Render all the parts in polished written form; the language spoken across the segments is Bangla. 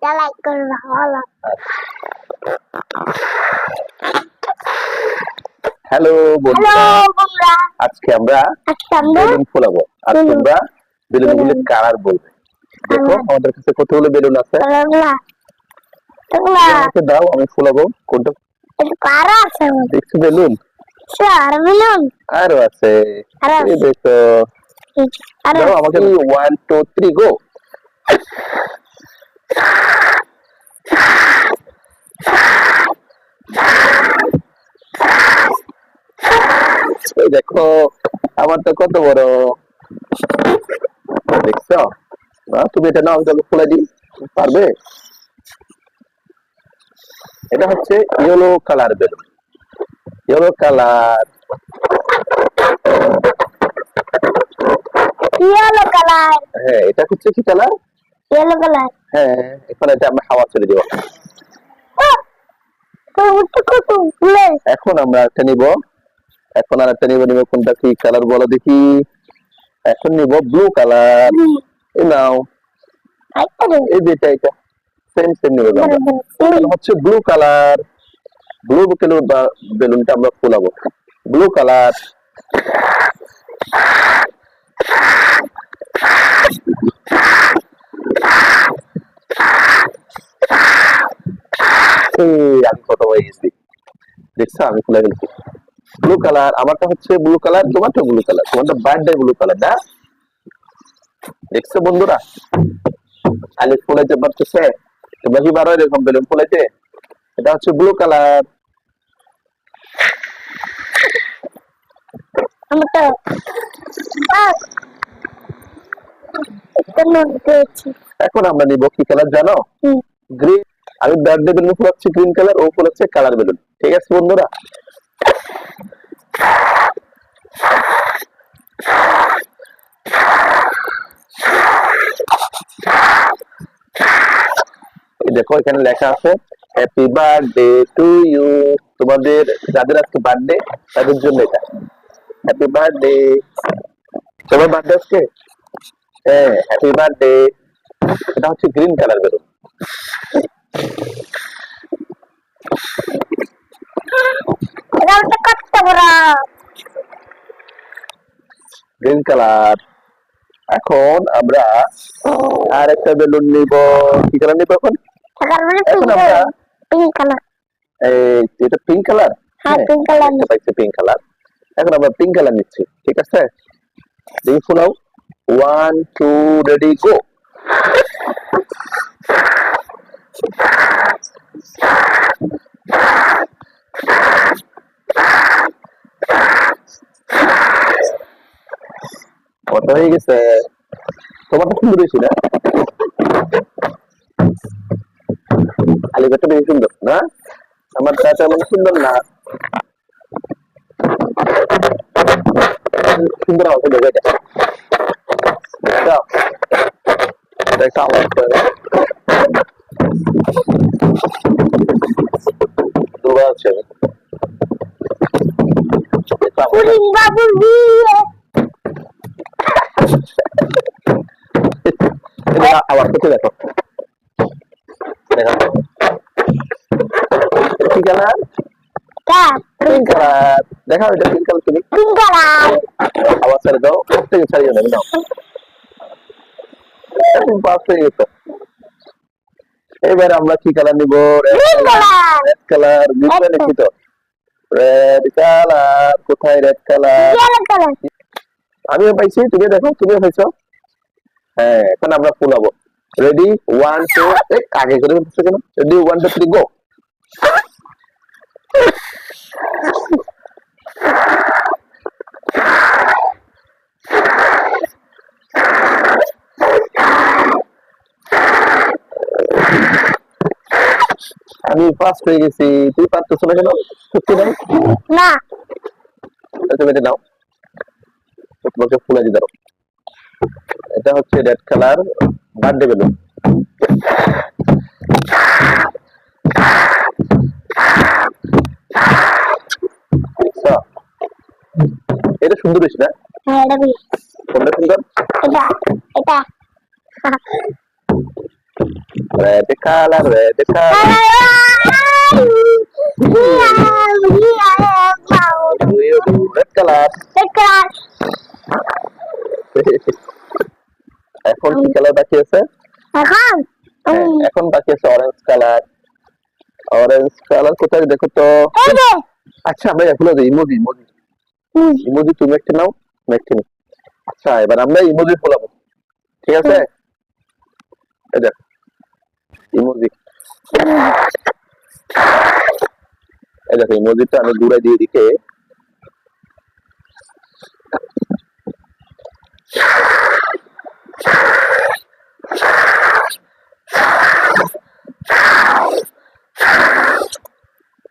এটা লাইক করবে ভালো। হ্যালো বন্ধুরা, আজকে আমরা বেলুন ফোলাবো আর তোমরা বেলুনগুলো কালার বলবে। দেখো আমাদের কাছে কতগুলো বেলুন আছে, আমাকে দাও, আমি ফোলাবো। কোনটা দেখছো বেলুন? আরো আছে, এই দেখো। দাও আমাকে, 1 2 3 গো। এই দেখো আমার তো কত বড়, দেখছো? তুমি এটা নাও, আমি খুলে দিই, পারবে? এটা হচ্ছে yellow colour balloon, yellow colour. Yellow colour, হ্যাঁ এটা হচ্ছে কি কালার? Yellow colour. হ্যাঁ এখন এটা আমরা হাওয়া ছেড়ে দিব। এখন আমরা একটা নিব, এখন আর একটা নিব। কোনটা কি কালার বলো দেখি। এখন নিব ব্লু কালার। এই নাও, এই যে এটা সেম সেম নিব। হচ্ছে ব্লু কালার, ব্লু বেলুনটা আমরা ফোলাবো। ব্লু কালার, আমি কত হয়ে গেছি দেখছো, আমি খুলে ফেলছি। ব্লু কালার, আমারটা হচ্ছে ব্লু কালার, তোমারটা ব্লু কালার, তোমারটা বার্থডে ব্লু কালার না? দেখছো বন্ধুরা, আলি ফুলাইতে পারতেছে? তোমরা কি বারো এরকম বেলুন ফুলাইতে? এটা হচ্ছে ব্লু কালার। এখন আমরা নিব কি কালার জানো? গ্রিন। আমি বার্থডে বেলুন ফুলাচ্ছি গ্রিন কালার, ও ফুলাচ্ছে কালার বেলুন। ঠিক আছে বন্ধুরা, দেখো এখানে লেখা আছে হ্যাপি বার্থডে টু ইউ। তোমাদের যাদের আজকে বার্থডে তাদের জন্য এটা হ্যাপি বার্থডে। তোমার বার্থডে আজকে? হ্যাঁ হ্যাপি বার্থডে। এটা হচ্ছে green colour balloon. Green colour. এখন আমরা আর একটা বেলুন নিব। কি কালার নিব এখন? এখন আমরা পিঙ্ক কালার। এটা পিঙ্ক কালার। হ্যাঁ পিঙ্ক কালার পাইছি, পিঙ্ক কালার। এখন আমরা পিঙ্ক কালার নিচ্ছি। ঠিক আছে, দেখি ফোলাও। 1 2 রেডি গো। কত হয়ে গেছে? তোমারটা সুন্দর হয়েছিল, আলিগড়টা বেশি সুন্দর না? আমারটা তেমন সুন্দর না। সুন্দর আমাকে দেখে দেখা আমার দুবার আছে। বাবুর বিয়ে আবার কোথায় দেখো, কি কালার? Pink colour. দেখাও এটা পিঙ্ক কালার। তুমি পিঙ্ক কালার আবার ছেড়ে দাও, প্রত্যেকে ছাড়িয়ে নেবে। নাও, এখন পাস হয়ে গেছে। এবার আমরা কি কালার নিব? Red colour. বুঝতে দেখি তো, রেড কালার কোথায়? রেড কালার আমিও পাইছি, তুমি দেখো, তুমিও পাইছো। হ্যাঁ এখন আমরা ফুলাবো। রেডি 1 2 আগে করে বলতেছে কেন? রেডি 1 2 3 গো। আমি ফার্স্ট হয়ে গেছি, তুই পারতেছ না কেন? সত্যি নাই না, তুমি এটা নাও, তোমাকে ফুলে দিয়ে দাও। এটা হচ্ছে রেড কালার বার্থডে বেলুন। এটা সুন্দর হয়েছে না? হ্যাঁ এটা কোনটা সুন্দর? এটা এটা red color, red color. Do you do red color? এখন কি কালার বাকি আছে? এখন এখন বাকি আছে অরেঞ্জ কালার। অরেঞ্জ কালার কোথায় দেখো তো? এই যে আচ্ছা আমরা এগুলো ইমোজি ইমোজি ইমোজি তুমি একটা নাও, আমি একটা নিই। আচ্ছা এবার আমরা ইমোজি ফোলাবো, ঠিক আছে? এই দেখো ইমোজি, এই দেখো ইমোজিটা আমি দূরে দিয়ে দিকে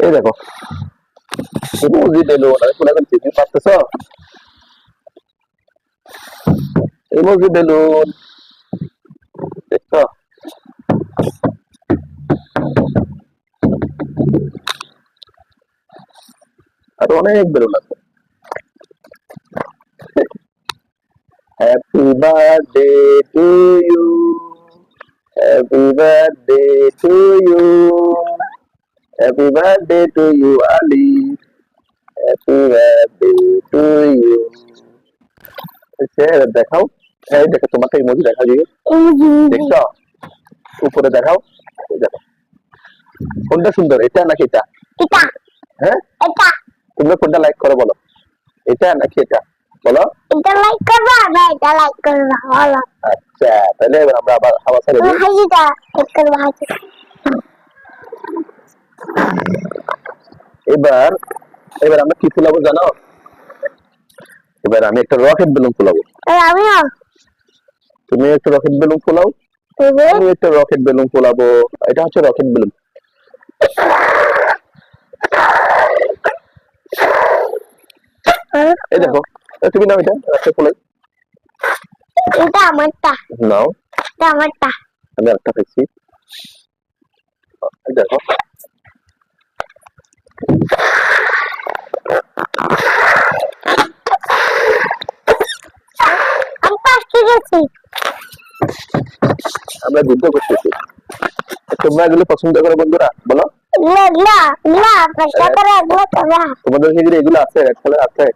এই দেখো ইমোজি বেলুন আমি ফোলা করছি, তুমি পারতেছ? ইমোজি বেলুন দেখছো? আর অনেক বেলুন আছে। Happy birthday to you, happy birthday to you, happy birthday to you Ali, happy birthday to you. দেখাও, এই দেখো তোমাকে ইমোজি দেখা দিয়ে দেখছো? উপরে দেখাও, এই দেখো কোনটা সুন্দর, এটা নাকি এটা? এটা হ্যাঁ এটা তোমরা কোনটা লাইক করো বলো, এটা নাকি এটা বলো? এটা লাইক করবা না এটা লাইক করবা হলো। আচ্ছা তাহলে এবার আমরা আবার হাওয়া ছেড়ে দিই। হাজিটা লাইক করবা হাজি। এবার এবার আমরা কি ফুলাবো জানো? এবার আমি একটা রকেট বেলুন ফুলাবো। আমিও তুমি একটা রকেট বেলুন ফুলাও, আমি একটা রকেট বেলুন ফুলাবো। এটা হচ্ছে রকেট বেলুন। এই দেখো তুমি নাও, এটা একটা ফুলাই এটা আমারটা, নাও। এটা আমারটা। আমি একটা পেয়েছি, এই দেখো আমি পাঁচটি গেছি। আমরা যুদ্ধ করতেছি। তোমরা এগুলো পছন্দ করো বন্ধুরা বলো? না না পাঁচটা করে এগুলো করবা। তোমাদের কি এগুলো আছে? রেড কালার আছে?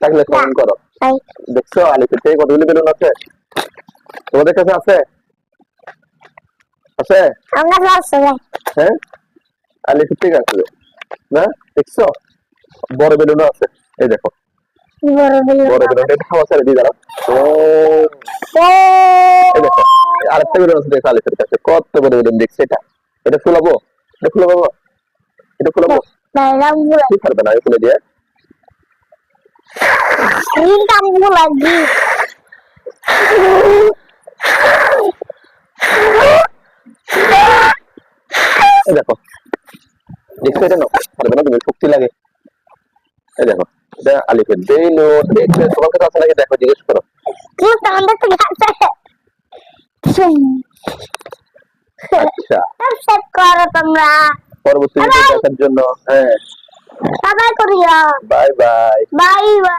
থাকলে কমেন্ট করো। দেখছো আলিপুর থেকে কতগুলি বেলুন আছে? তোমাদের কাছে আছে? আছে? হ্যাঁ আলিপুর থেকে আছে না? দেখছো বড় বেলুনও আছে, এই দেখো বড় বেলুন। এটা খাওয়া ছেড়ে দিয়ে দাঁড়াও। এই দেখো আরেকটা বেলুন আছে দেখো আলিপুর কাছে, কত বড় বেলুন দেখছো? এটা এটা ফুলাবো, এটা ফুলাবো, এটা ফুলাবো। কি পারবে না ফুলে দিয়ে? দেখো দেখছো এটা নাও, পারবে না তুমি, শক্তি লাগে। এই দেখো এটা আলিফের বেলুন। তোমার কাছে আছে নাকি দেখো, জিজ্ঞেস করো। আচ্ছা করো তোমরা পরবর্তী ভিডিও দেখার জন্য হ্যাঁ সবাই করিও। Bye bye. Bye bye.